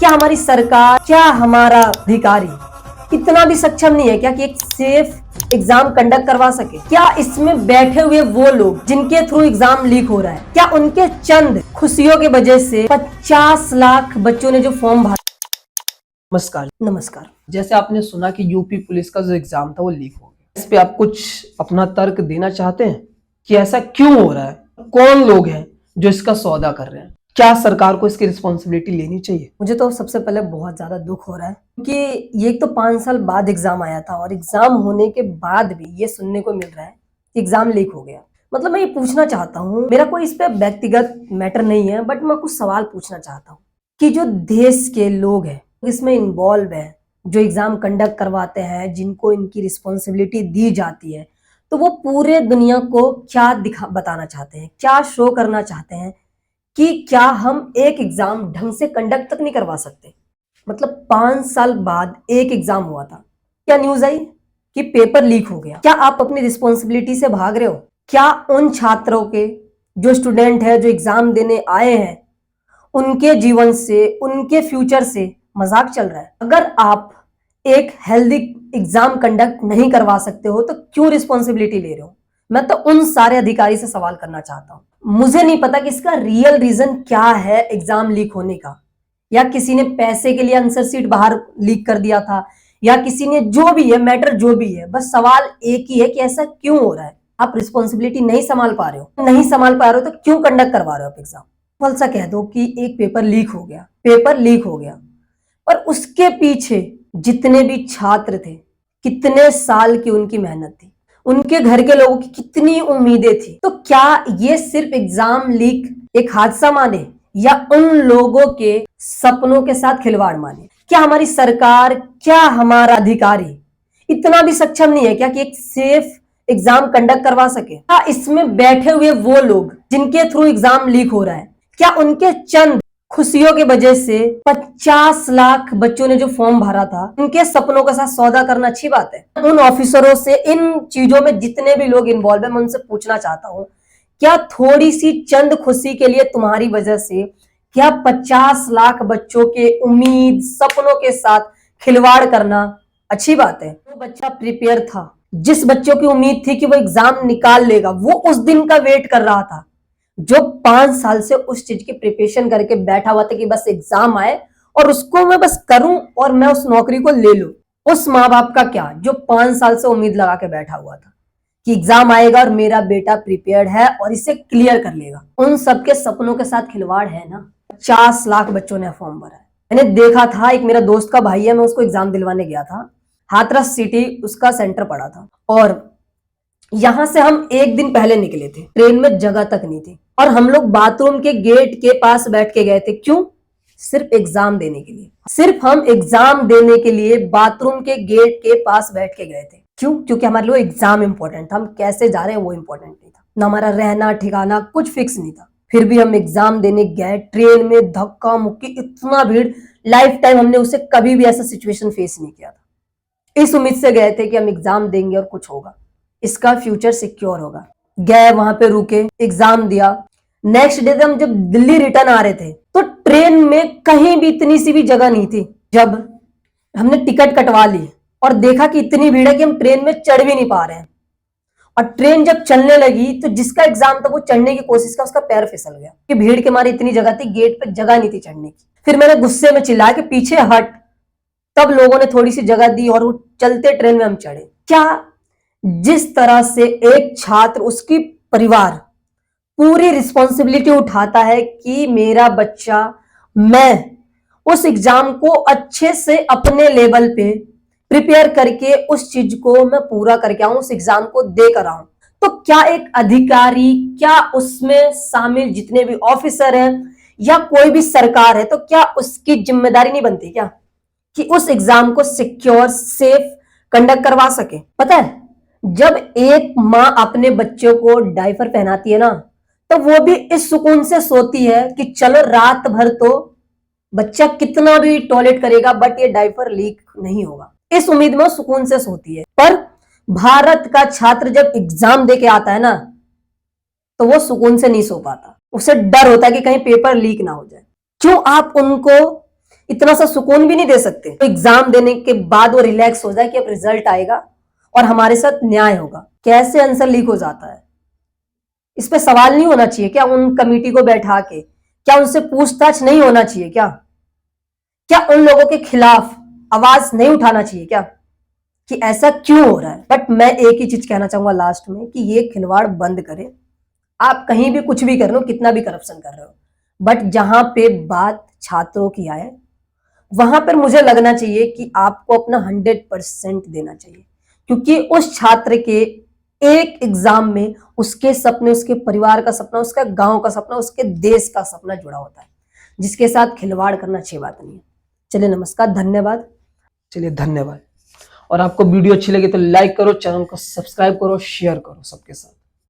क्या हमारी सरकार, क्या हमारा अधिकारी इतना भी सक्षम नहीं है क्या कि एक सेफ एग्जाम कंडक्ट करवा सके? क्या इसमें बैठे हुए वो लोग जिनके थ्रू एग्जाम लीक हो रहा है, क्या उनके चंद खुशियों की वजह से 50 लाख बच्चों ने जो फॉर्म भरा? नमस्कार। जैसे आपने सुना कि यूपी पुलिस का जो एग्जाम था वो लीक हो गया, इस पे आप कुछ अपना तर्क देना चाहते हैं कि ऐसा क्यों हो रहा है? कौन लोग हैं जो इसका सौदा कर रहे हैं? क्या सरकार को इसकी रिस्पॉन्सिबिलिटी लेनी चाहिए? मुझे तो सबसे पहले बहुत ज्यादा दुख हो रहा है क्योंकि ये तो 5 साल बाद एग्जाम आया था और एग्जाम होने के बाद भी ये सुनने को मिल रहा है कि एग्जाम लीक हो गया। मतलब मैं ये पूछना चाहता हूँ, मेरा कोई इस पे व्यक्तिगत मैटर नहीं है, बट मैं कुछ सवाल पूछना चाहता हूँ कि जो देश के लोग हैं इसमें इन्वॉल्व है, जो एग्जाम कंडक्ट करवाते हैं, जिनको इनकी रिस्पॉन्सिबिलिटी दी जाती है, तो वो पूरे दुनिया को क्या बताना चाहते हैं, क्या शो करना चाहते हैं कि क्या हम एक एग्जाम ढंग से कंडक्ट तक नहीं करवा सकते? मतलब 5 साल बाद एक एग्जाम हुआ था, क्या न्यूज आई कि पेपर लीक हो गया? क्या आप अपनी रिस्पॉन्सिबिलिटी से भाग रहे हो? क्या उन छात्रों के, जो स्टूडेंट है, जो एग्जाम देने आए हैं, उनके जीवन से, उनके फ्यूचर से मजाक चल रहा है? अगर आप एक हेल्दी एग्जाम कंडक्ट नहीं करवा सकते हो तो क्यों रिस्पॉन्सिबिलिटी ले रहे हो? मैं तो उन सारे अधिकारी से सवाल करना चाहता हूं। मुझे नहीं पता कि इसका रियल रीजन क्या है एग्जाम लीक होने का, या किसी ने पैसे के लिए आंसर शीट बाहर लीक कर दिया था, या किसी ने, जो भी है मैटर जो भी है, बस सवाल एक ही है कि ऐसा क्यों हो रहा है? आप रिस्पॉन्सिबिलिटी नहीं संभाल पा रहे हो तो क्यों कंडक्ट करवा रहे हो आप एग्जाम? फलसा कह दो कि एक पेपर लीक हो गया, पेपर लीक हो गया, और उसके पीछे जितने भी छात्र थे, कितने साल की उनकी मेहनत थी, उनके घर के लोगों की कितनी उम्मीदें थी, तो क्या ये सिर्फ एग्जाम लीक एक हादसा माने या उन लोगों के सपनों के साथ खिलवाड़ माने? क्या हमारी सरकार, क्या हमारा अधिकारी इतना भी सक्षम नहीं है क्या कि एक सेफ एग्जाम कंडक्ट करवा सके? क्या इसमें बैठे हुए वो लोग जिनके थ्रू एग्जाम लीक हो रहा है, क्या उनके चंद खुशियों की वजह से 50 लाख बच्चों ने जो फॉर्म भरा था, उनके सपनों के साथ सौदा करना अच्छी बात है? उन ऑफिसरों से, इन चीजों में जितने भी लोग इन्वॉल्व है, मैं उनसे पूछना चाहता हूं, क्या थोड़ी सी चंद खुशी के लिए तुम्हारी वजह से क्या 50 लाख बच्चों के उम्मीद, सपनों के साथ खिलवाड़ करना अच्छी बात है? जो बच्चा प्रिपेयर था, जिस बच्चों की उम्मीद थी कि वो एग्जाम निकाल लेगा, वो उस दिन का वेट कर रहा था, जो 5 साल से उस चीज की प्रिपरेशन करके बैठा हुआ था कि बस एग्जाम आए और उसको मैं बस करूं और मैं उस नौकरी को ले लूं। उस माँ बाप का क्या, जो 5 साल से उम्मीद लगा के बैठा हुआ था कि एग्जाम आएगा और मेरा बेटा प्रिपेयर्ड है और इसे क्लियर कर लेगा। उन सबके सपनों के साथ खिलवाड़ है ना? 50 लाख बच्चों ने फॉर्म भरा है। मैंने देखा था, एक मेरा दोस्त का भाई है, मैं उसको एग्जाम दिलवाने गया था, हाथरस सिटी उसका सेंटर पड़ा था, और यहां से हम एक दिन पहले निकले थे, ट्रेन में जगह तक नहीं थी, और हम लोग बाथरूम के गेट के पास बैठ के गए थे। क्यों? सिर्फ एग्जाम देने के लिए। सिर्फ हम एग्जाम देने के लिए बाथरूम के गेट के पास बैठ के गए थे। क्यों? क्योंकि हमारे लिए एग्जाम इंपॉर्टेंट था, हम कैसे जा रहे हैं वो इंपॉर्टेंट नहीं था, ना हमारा रहना ठिकाना कुछ फिक्स नहीं था। फिर भी हम एग्जाम देने गए, ट्रेन में धक्का मुक्की, इतना भीड़, लाइफ टाइम हमने उसे कभी भी ऐसा सिचुएशन फेस नहीं किया था। इस उम्मीद से गए थे कि हम एग्जाम देंगे और कुछ होगा, इसका फ्यूचर सिक्योर होगा। गए, वहां पे रुके, एग्जाम दिया। नेक्स्ट डे हम जब दिल्ली रिटर्न आ रहे थे तो ट्रेन में कहीं भी इतनी सी भी जगह नहीं थी। जब हमने टिकट कटवा ली और देखा कि इतनी भीड़ है कि हम ट्रेन में चढ़ भी नहीं पा रहे हैं, और ट्रेन जब चलने लगी तो जिसका एग्जाम था वो चढ़ने की कोशिश का, उसका पैर फिसल गया कि भीड़ के मारे इतनी जगह थी, गेट पे जगह नहीं थी चढ़ने की। फिर मैंने गुस्से में चिल्लाया कि पीछे हट, तब लोगों ने थोड़ी सी जगह दी और वो चलते ट्रेन में हम चढ़े। क्या जिस तरह से एक छात्र, उसकी परिवार पूरी रिस्पॉन्सिबिलिटी उठाता है कि मेरा बच्चा, मैं उस एग्जाम को अच्छे से अपने लेवल पे प्रिपेयर करके उस चीज को मैं पूरा करके आऊं, उस एग्जाम को दे कर आऊं, तो क्या एक अधिकारी, क्या उसमें शामिल जितने भी ऑफिसर हैं या कोई भी सरकार है, तो क्या उसकी जिम्मेदारी नहीं बनती क्या कि उस एग्जाम को सिक्योर, सेफ कंडक्ट करवा सके? पता है, जब एक माँ अपने बच्चों को डायपर पहनाती है ना, तो वो भी इस सुकून से सोती है कि चलो रात भर तो बच्चा कितना भी टॉयलेट करेगा बट ये डायपर लीक नहीं होगा, इस उम्मीद में सुकून से सोती है। पर भारत का छात्र जब एग्जाम दे के आता है ना, तो वो सुकून से नहीं सो पाता, उसे डर होता है कि कहीं पेपर लीक ना हो जाए। क्यों आप उनको इतना सा सुकून भी नहीं दे सकते? तो एग्जाम देने के बाद वो रिलैक्स हो जाए कि अब रिजल्ट आएगा और हमारे साथ न्याय होगा। कैसे आंसर लीक हो जाता है? इस पे सवाल नहीं होना चाहिए क्या उन कमेटी को बैठा के? क्या उनसे पूछताछ नहीं होना चाहिए क्या? क्या उन लोगों के खिलाफ आवाज नहीं उठाना चाहिए क्या कि ऐसा क्यों हो रहा है? बट मैं एक ही चीज कहना चाहूंगा लास्ट में कि ये खिलवाड़ बंद करें। आप कहीं भी कुछ भी कर रहे हो, कितना भी करप्शन कर रहे हो, बट जहां पे बात छात्रों की आए वहां पर मुझे लगना चाहिए कि आपको अपना 100% देना चाहिए, क्योंकि उस छात्र के एक एग्जाम में उसके सपने, उसके परिवार का सपना, उसका गांव का सपना, उसके देश का सपना जुड़ा होता है, जिसके साथ खिलवाड़ करना अच्छी बात नहीं है। चलिए, नमस्कार, धन्यवाद। चलिए, धन्यवाद। और आपको वीडियो अच्छी लगी तो लाइक करो, चैनल को सब्सक्राइब करो, शेयर करो सबके साथ।